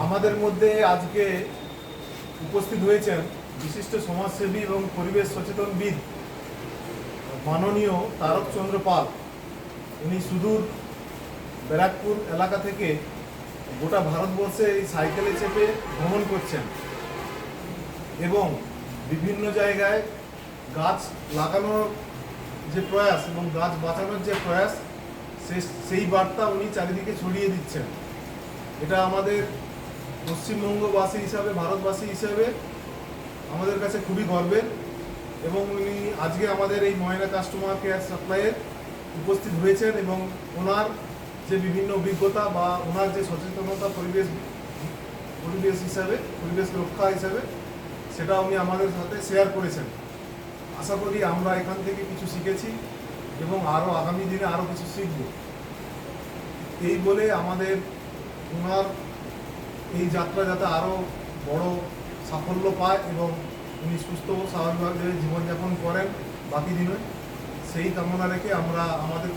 আমাদের মধ্যে আজকে উপস্থিত হয়েছেন বিশিষ্ট সমাজসেবী এবং পরিবেশ সচেতনবিদ মাননীয় তারক চন্দ্র পাল। উনি সুদূর ব্যারাকপুর এলাকা থেকে গোটা ভারতবর্ষে এই সাইকেলে চেপে ভ্রমণ করছেন এবং বিভিন্ন জায়গায় গাছ লাগানোর যে প্রয়াস এবং গাছ বাঁচানোর যে প্রয়াস সেই বার্তা উনি চারিদিকে ছড়িয়ে দিচ্ছেন। এটা আমাদের পশ্চিমবঙ্গবাসী হিসাবে, ভারতবাসী হিসাবে আমাদের কাছে খুবই গর্বের। এবং উনি আজকে আমাদের এই ময়না কাস্টমার কেয়ার সাপ্লাইয়ের উপস্থিত হয়েছেন এবং ওনার যে বিভিন্ন অভিজ্ঞতা বা ওনার যে সচেতনতা পরিবেশ হিসাবে, পরিবেশ রক্ষা হিসাবে, সেটা উনি আমাদের সাথে শেয়ার করেছেন। আশা করি আমরা এখান থেকে কিছু শিখেছি এবং আরও আগামী দিনে আরও কিছু শিখব। এই বলে আমাদের ওনার এই যাত্রা যাতে আরও বড় সাফল্য পায় এবং উনি সুস্থ ও স্বাভাবিকভাবে জীবনযাপন করেন বাকি দিনে, সেই কামনা রেখে আমরা আমাদের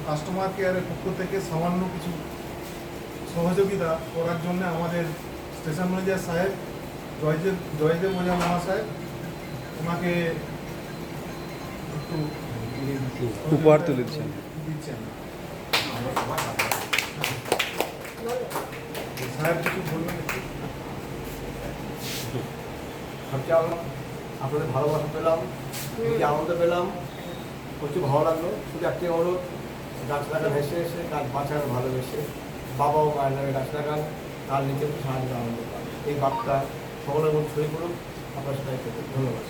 কাস্টমার কেয়ারের পক্ষ থেকে সামান্য কিছু সহযোগিতা করার জন্য আমাদের স্টেশন ম্যানেজার সাহেব জয়দেব ওঝা মহাশয় ওনাকে একটু উপহার তুলে দিচ্ছেন। সাহেব কিছু বলবেন? সবচেয়ে আপনাদের ভালোবাসা পেলাম, আনন্দ পেলাম, প্রচুর ভালো লাগলো। শুধু একটি অনুরোধ, গাছ লাগান, হেসে এসে গাছ বাঁচান, ভালোবেসে বাবা ও মায়ের নামে গাছ লাগান, তার নিজের সাহায্য আনন্দ পান। এই বার্তা সকলের মধ্যে ছড়িয়ে পড়ুক। আপনার সাথে ধন্যবাদ।